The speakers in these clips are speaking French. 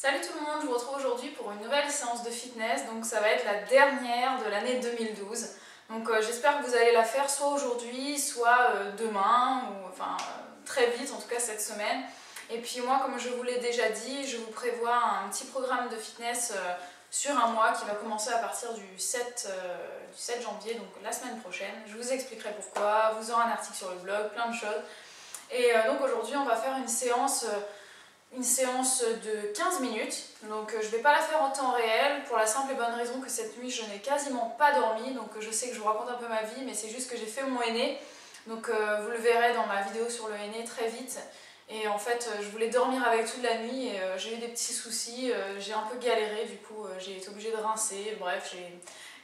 Salut tout le monde, je vous retrouve aujourd'hui pour une nouvelle séance de fitness, donc ça va être la dernière de l'année 2012. Donc j'espère que vous allez la faire soit aujourd'hui, soit demain, ou enfin très vite, en tout cas cette semaine. Et puis moi, comme je vous l'ai déjà dit, je vous prévois un petit programme de fitness sur un mois qui va commencer à partir du 7 janvier, donc la semaine prochaine. Je vous expliquerai pourquoi, vous aurez un article sur le blog, plein de choses. Et donc aujourd'hui, on va faire une séance de 15 minutes, donc je ne vais pas la faire en temps réel pour la simple et bonne raison que cette nuit je n'ai quasiment pas dormi, donc je sais que je vous raconte un peu ma vie, mais c'est juste que j'ai fait mon henné, donc vous le verrez dans ma vidéo sur le henné très vite. Et en fait je voulais dormir avec toute la nuit et j'ai eu des petits soucis, j'ai un peu galéré, du coup j'ai été obligée de rincer, bref j'ai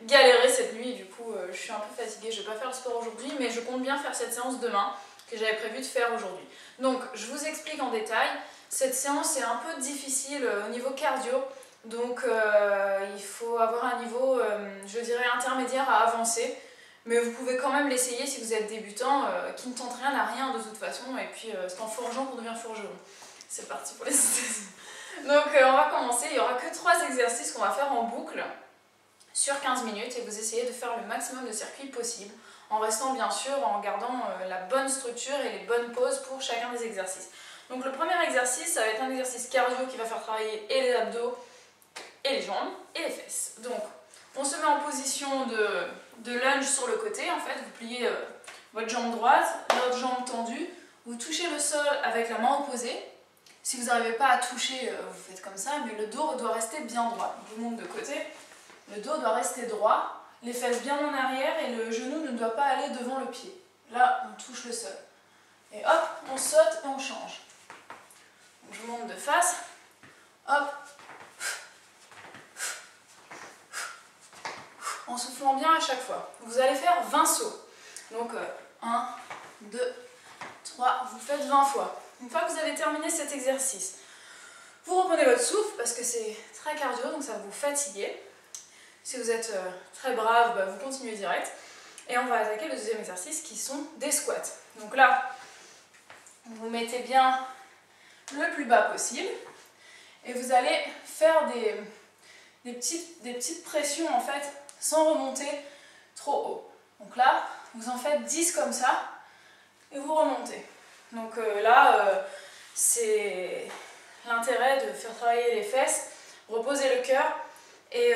galéré cette nuit, du coup je suis un peu fatiguée, je ne vais pas faire le sport aujourd'hui, mais je compte bien faire cette séance demain que j'avais prévu de faire aujourd'hui. Donc je vous explique en détail. Cette séance est un peu difficile au niveau cardio, donc il faut avoir un niveau, je dirais, intermédiaire à avancer. Mais vous pouvez quand même l'essayer si vous êtes débutant, qui ne tente rien à rien de toute façon, et puis c'est en forgeant qu'on devient forgeron. C'est parti pour les essais. Donc on va commencer, il n'y aura que 3 exercices qu'on va faire en boucle sur 15 minutes, et vous essayez de faire le maximum de circuits possible, en restant bien sûr, en gardant la bonne structure et les bonnes pauses pour chacun des exercices. Donc le premier exercice, ça va être un exercice cardio qui va faire travailler et les abdos, et les jambes, et les fesses. Donc on se met en position de lunge sur le côté, en fait, vous pliez votre jambe droite, l'autre jambe tendue, vous touchez le sol avec la main opposée. Si vous n'arrivez pas à toucher, vous faites comme ça, mais le dos doit rester bien droit. Donc, je vous montre de côté, le dos doit rester droit, les fesses bien en arrière et le genou ne doit pas aller devant le pied. Là, on touche le sol. Et hop, on saute et on change. Donc, je vous montre de face, hop, en soufflant bien à chaque fois. Vous allez faire 20 sauts. Donc 1, 2, 3, vous faites 20 fois. Une fois que vous avez terminé cet exercice, vous reprenez votre souffle parce que c'est très cardio, donc ça va vous fatiguer. Si vous êtes très brave, bah, vous continuez direct. Et on va attaquer le deuxième exercice qui sont des squats. Donc là, vous vous mettez bien le plus bas possible et vous allez faire des petites pressions en fait sans remonter trop haut. Donc là, vous en faites 10 comme ça et vous remontez. Donc c'est l'intérêt de faire travailler les fesses, reposer le cœur et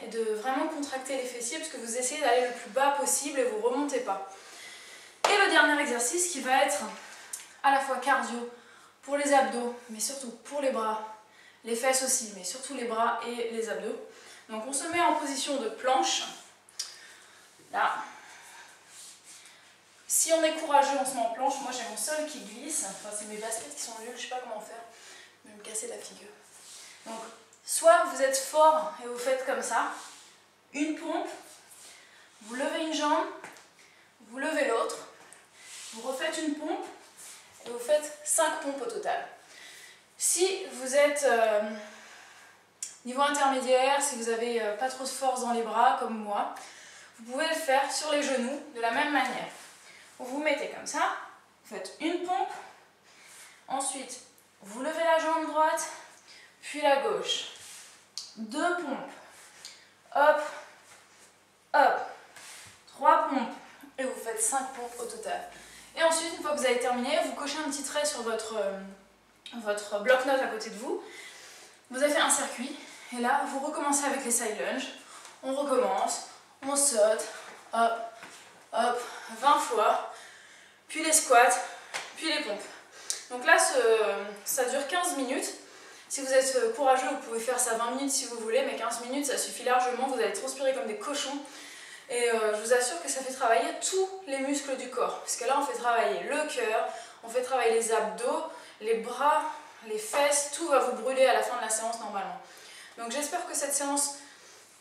de vraiment contracter les fessiers parce que vous essayez d'aller le plus bas possible et vous ne remontez pas. Et le dernier exercice qui va être à la fois cardio pour les abdos, mais surtout pour les bras, les fesses aussi, mais surtout les bras et les abdos. Donc on se met en position de planche, là. Si on est courageux, on se met en planche. Moi j'ai mon sol qui glisse, enfin c'est mes baskets qui sont nulles, je sais pas comment faire, je vais me casser la figure. Donc soit vous êtes fort et vous faites comme ça, une pompe, vous levez une jambe, vous levez l'autre, vous refaites une pompe et vous faites 5 pompes au total. Si vous êtes niveau intermédiaire, si vous n'avez pas trop de force dans les bras comme moi, vous pouvez le faire sur les genoux de la même manière. Vous vous mettez comme ça, vous faites une pompe, ensuite vous levez la jambe droite, puis la gauche. 2 pompes, hop, hop, 3 pompes, et vous faites 5 pompes au total. Et ensuite, une fois que vous avez terminé, vous cochez un petit trait sur votre bloc-notes à côté de vous. Vous avez fait un circuit, et là, vous recommencez avec les side lunges. On recommence, on saute, hop, hop, 20 fois, puis les squats, puis les pompes. Donc là, ça dure 15 minutes. Si vous êtes courageux, vous pouvez faire ça 20 minutes si vous voulez, mais 15 minutes, ça suffit largement. Vous allez transpirer comme des cochons. Et je vous assure que ça fait travailler tous les muscles du corps. Parce que là, on fait travailler le cœur, on fait travailler les abdos, les bras, les fesses. Tout va vous brûler à la fin de la séance normalement. Donc j'espère que cette séance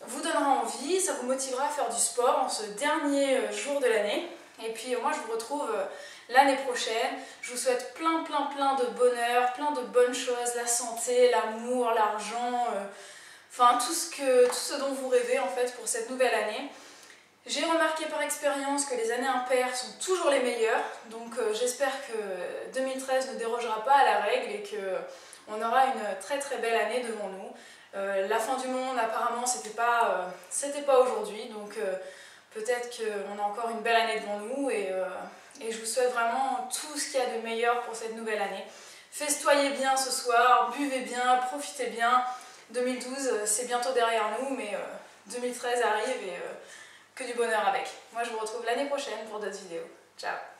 vous donnera envie, ça vous motivera à faire du sport en ce dernier jour de l'année. Et puis moi, je vous retrouve l'année prochaine. Je vous souhaite plein de bonheur, plein de bonnes choses, la santé, l'amour, l'argent, enfin tout ce dont vous rêvez en fait pour cette nouvelle année. J'ai remarqué par expérience que les années impaires sont toujours les meilleures, donc j'espère que 2013 ne dérogera pas à la règle et que on aura une très très belle année devant nous. La fin du monde apparemment c'était pas aujourd'hui, donc peut-être qu'on a encore une belle année devant nous et je vous souhaite vraiment tout ce qu'il y a de meilleur pour cette nouvelle année. Festoyez bien ce soir, buvez bien, profitez bien. 2012 c'est bientôt derrière nous, mais 2013 arrive et que du bonheur avec. Moi je vous retrouve l'année prochaine pour d'autres vidéos. Ciao!